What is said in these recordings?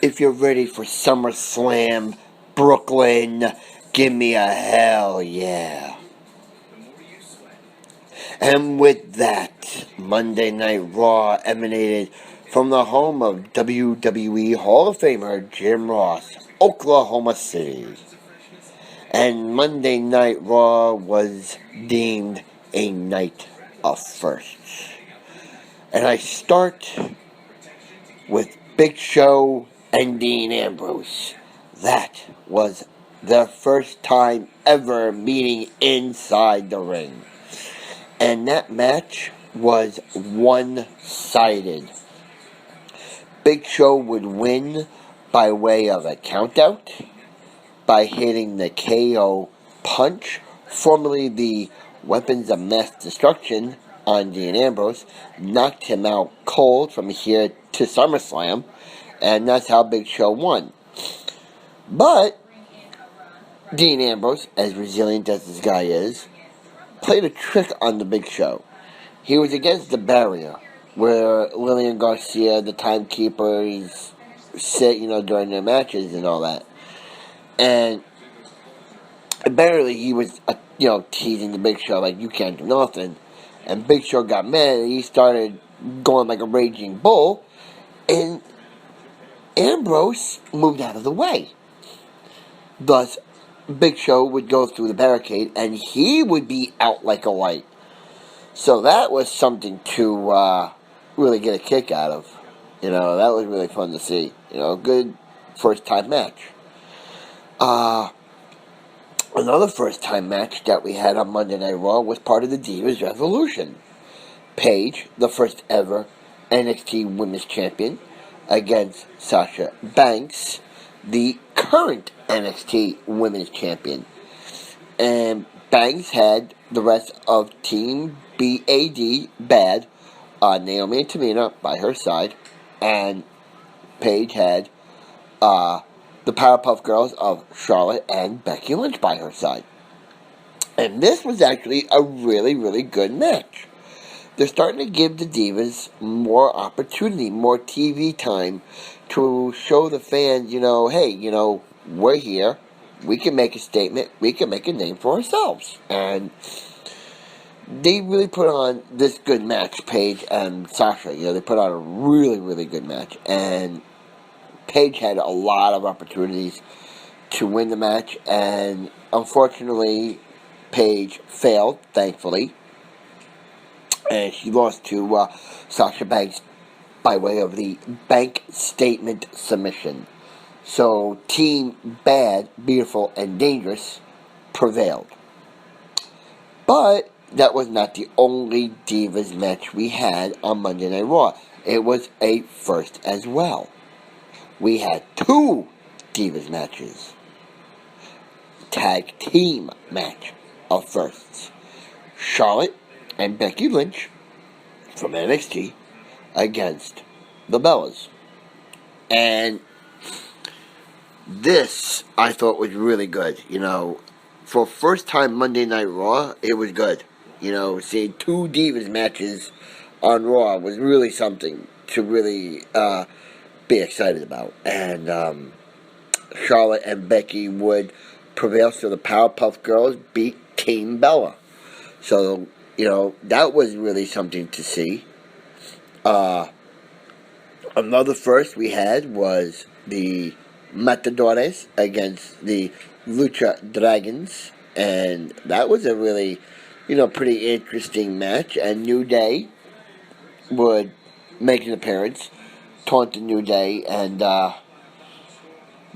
if you're ready for SummerSlam, Brooklyn, give me a hell yeah. And with that, Monday Night Raw emanated from the home of WWE Hall of Famer Jim Ross, Oklahoma City. And Monday Night Raw was deemed a night of firsts. And I start with Big Show and Dean Ambrose. That was their first time ever meeting inside the ring. And that match was one-sided. Big Show would win by way of a countout, by hitting the KO punch, formerly the Weapons of Mass Destruction, on Dean Ambrose, knocked him out cold from here to SummerSlam, and that's how Big Show won. But Dean Ambrose, as resilient as this guy is, played a trick on the Big Show. He was against the barrier, where Lillian Garcia, the timekeepers, sit, during their matches and all that. And apparently he was, teasing the Big Show, like, you can't do nothing. And Big Show got mad, and he started going like a raging bull, and Ambrose moved out of the way. Thus, Big Show would go through the barricade, and he would be out like a light. So that was something to really get a kick out of. That was really fun to see. Good first-time match. Another first-time match that we had on Monday Night Raw was part of the Divas Revolution. Paige, the first ever NXT Women's Champion, against Sasha Banks, the current NXT Women's Champion. And Banks had the rest of Team BAD, Naomi and Tamina by her side, and Paige had the Powerpuff Girls of Charlotte and Becky Lynch by her side. And this was actually a really, really good match. They're starting to give the Divas more opportunity, more TV time to show the fans, hey, we're here. We can make a statement. We can make a name for ourselves. And they really put on this good match, Paige and Sasha. They put on a really, really good match. And Paige had a lot of opportunities to win the match, and unfortunately, Paige failed, thankfully, and she lost to Sasha Banks by way of the bank statement submission. So, Team Bad, Beautiful, and Dangerous prevailed. But that was not the only Divas match we had on Monday Night Raw. It was a first as well. We had two Divas matches. Tag team match of firsts. Charlotte and Becky Lynch from NXT against the Bellas. And this, I thought, was really good. For first time Monday Night Raw, it was good. Seeing two Divas matches on Raw was really something to really be excited about. And Charlotte and Becky would prevail, so the Powerpuff Girls beat Team Bella. So, that was really something to see. Another first we had was the Matadores against the Lucha Dragons, and that was a really, pretty interesting match. And New Day would make an appearance, taunt the New Day, and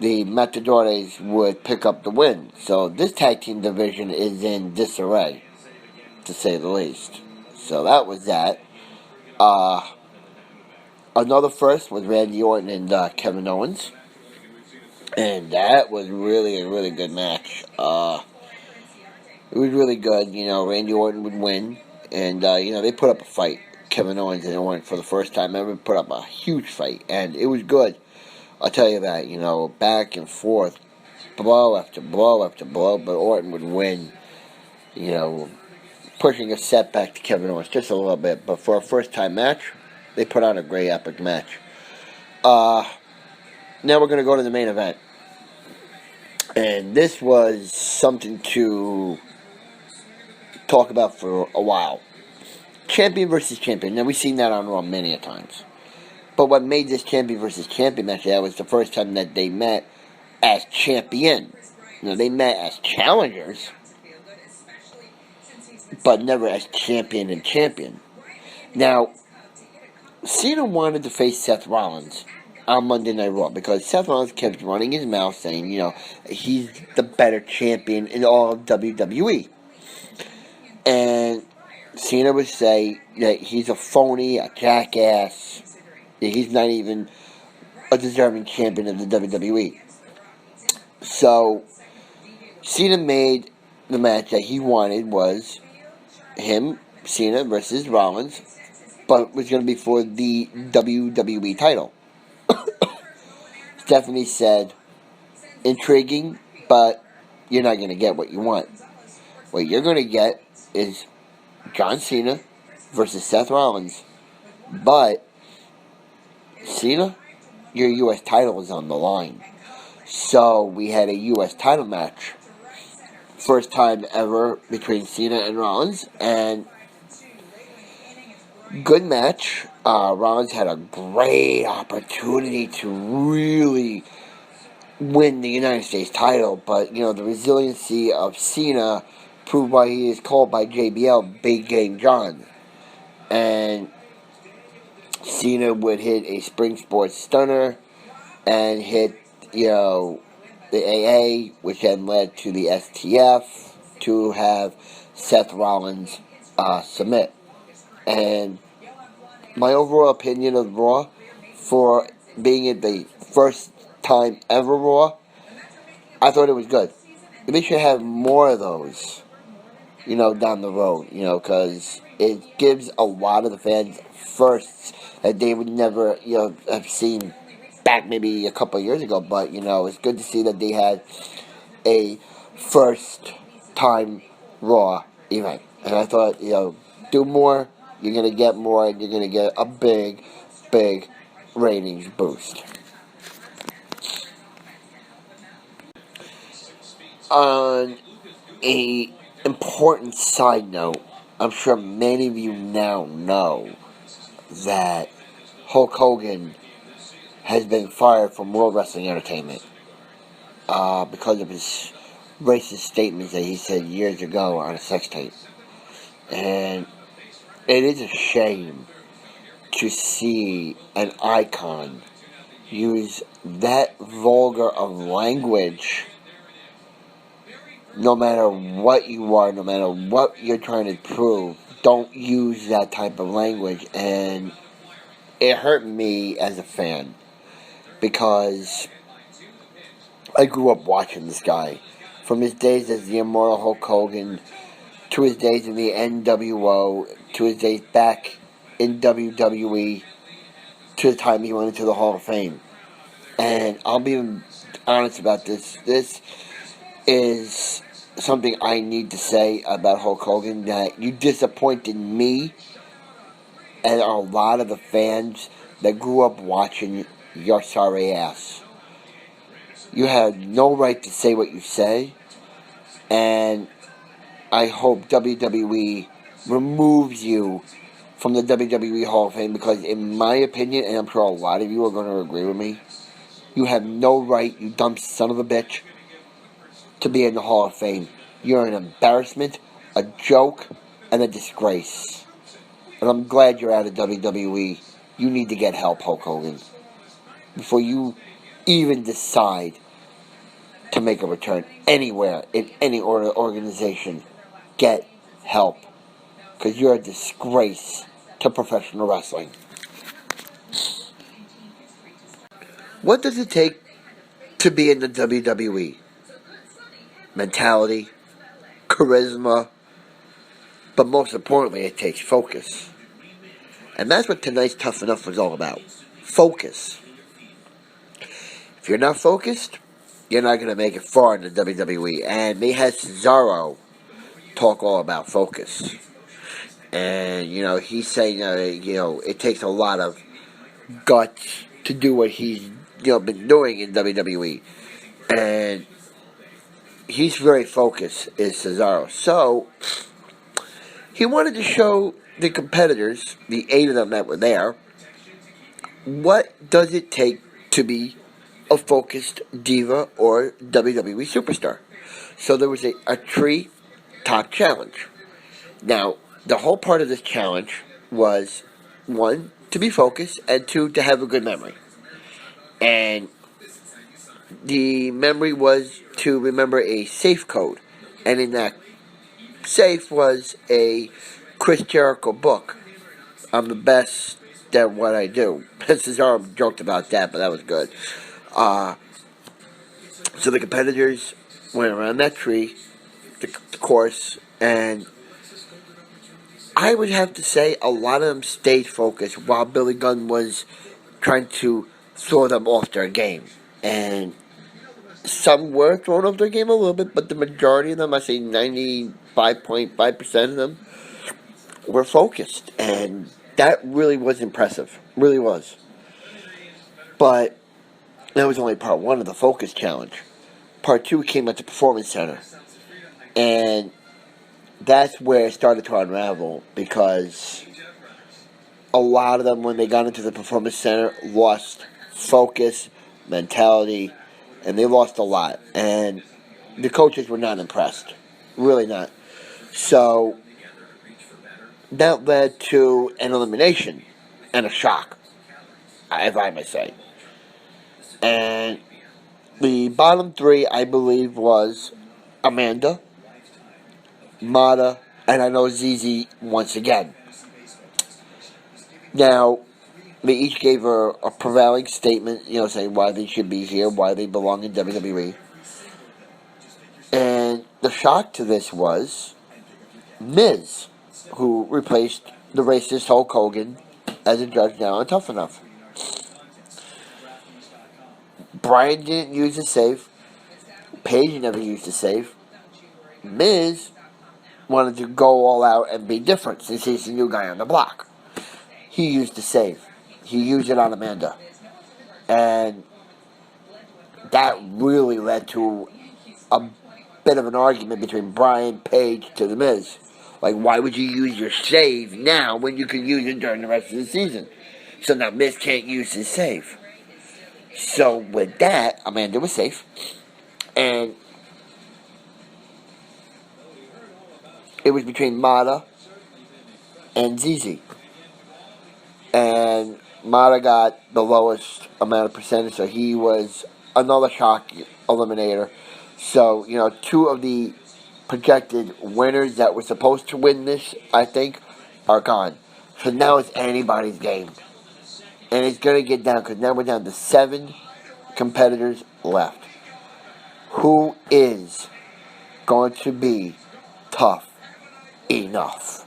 the Matadores would pick up the win. So this tag team division is in disarray, to say the least. So that was that. Another first was Randy Orton and Kevin Owens. And that was really a really good match. It was really good. Randy Orton would win. And, they put up a fight. Kevin Owens and Orton, for the first time ever, put up a huge fight. And it was good. I'll tell you that, back and forth, blow after blow after blow, but Orton would win, pushing a setback to Kevin Owens just a little bit. But for a first-time match, they put on a great epic match. now we're going to go to the main event. And this was something to talk about for a while. Champion versus champion. Now, we've seen that on Raw many a times. But what made this champion versus champion match, that was the first time that they met as champion. They met as challengers, but never as champion and champion. Now, Cena wanted to face Seth Rollins on Monday Night Raw because Seth Rollins kept running his mouth saying, he's the better champion in all of WWE. And Cena would say that he's a phony, a jackass, that he's not even a deserving champion of the WWE. So, Cena made the match that he wanted was him, Cena, versus Rollins, but it was going to be for the WWE title. Stephanie said, intriguing, but you're not going to get what you want. What you're going to get is John Cena versus Seth Rollins. But, Cena, your U.S. title is on the line. So, we had a U.S. title match. First time ever between Cena and Rollins. And good match. Rollins had a great opportunity to really win the United States title. But, the resiliency of Cena proved why he is called by JBL Big Game John. And Cena would hit a springboard stunner and hit, the AA, which then led to the STF to have Seth Rollins submit. And my overall opinion of Raw, for being it the first time ever Raw, I thought it was good. They should have more of those, down the road, because it gives a lot of the fans firsts that they would never, have seen back maybe a couple of years ago. But, it's good to see that they had a first time Raw event. And I thought, do more, you're going to get more, and you're going to get a big, big ratings boost. On a important side note, I'm sure many of you now know that Hulk Hogan has been fired from World Wrestling Entertainment because of his racist statements that he said years ago on a sex tape. And it is a shame to see an icon use that vulgar of language, no matter what you are, no matter what you're trying to prove. Don't use that type of language. And it hurt me as a fan, because I grew up watching this guy. From his days as the Immortal Hulk Hogan, to his days in the NWO, to his days back in WWE, to the time he went into the Hall of Fame. And I'll be honest about this. This is something I need to say about Hulk Hogan, that you disappointed me and a lot of the fans that grew up watching your sorry ass. You had no right to say what you say, and I hope WWE removes you from the WWE Hall of Fame, because in my opinion, and I'm sure a lot of you are going to agree with me, you have no right, you dumb son of a bitch, to be in the Hall of Fame. You're an embarrassment, a joke, and a disgrace. And I'm glad you're out of WWE. You need to get help, Hulk Hogan, before you even decide to make a return anywhere, in any organization. Get help, because you're a disgrace to professional wrestling. What does it take to be in the WWE? Mentality, charisma, but most importantly, it takes focus. And that's what tonight's Tough Enough was all about. Focus. If you're not focused, you're not going to make it far in the WWE. And they had Cesaro talk all about focus. And, he's saying, it takes a lot of guts to do what he's been doing in WWE. And he's very focused, is Cesaro. So he wanted to show the competitors, the 8 of them that were there, what does it take to be a focused diva or WWE superstar. So there was a tree top challenge. Now, the whole part of this challenge was, 1, to be focused, and 2, to have a good memory. And the memory was to remember a safe code. And in that safe was a Chris Jericho book. I'm the best at what I do. Cesaro joked about that, but that was good. So the competitors went around that tree, the course, and I would have to say a lot of them stayed focused while Billy Gunn was trying to throw them off their game. And some were thrown off their game a little bit, but the majority of them, I say 95.5% of them, were focused. And that really was impressive. Really was. But that was only part 1 of the focus challenge. Part 2 came at the Performance Center. And that's where it started to unravel, because a lot of them, when they got into the Performance Center, lost focus, mentality, and they lost a lot. And the coaches were not impressed. Really not. So that led to an elimination and a shock, if I may say. And the bottom 3, I believe, was Amanda, Mata, and I know ZZ once again. Now, they each gave her a prevailing statement, saying why they should be here, why they belong in WWE. And the shock to this was Miz, who replaced the racist Hulk Hogan as a judge now on Tough Enough. Bryan didn't use the save. Paige never used the save. Miz wanted to go all out and be different since he's the new guy on the block. He used the save. He used it on Amanda. And that really led to a bit of an argument between Bryan, Paige, to The Miz. Like, why would you use your save now when you can use it during the rest of the season? So now Miz can't use his save. So with that, Amanda was safe. And it was between Mata and ZZ. And Mata got the lowest amount of percentage, so he was another shock eliminator. So, 2 of the projected winners that were supposed to win this, I think, are gone. So now it's anybody's game. And it's going to get down, because now we're down to 7 competitors left. Who is going to be tough enough?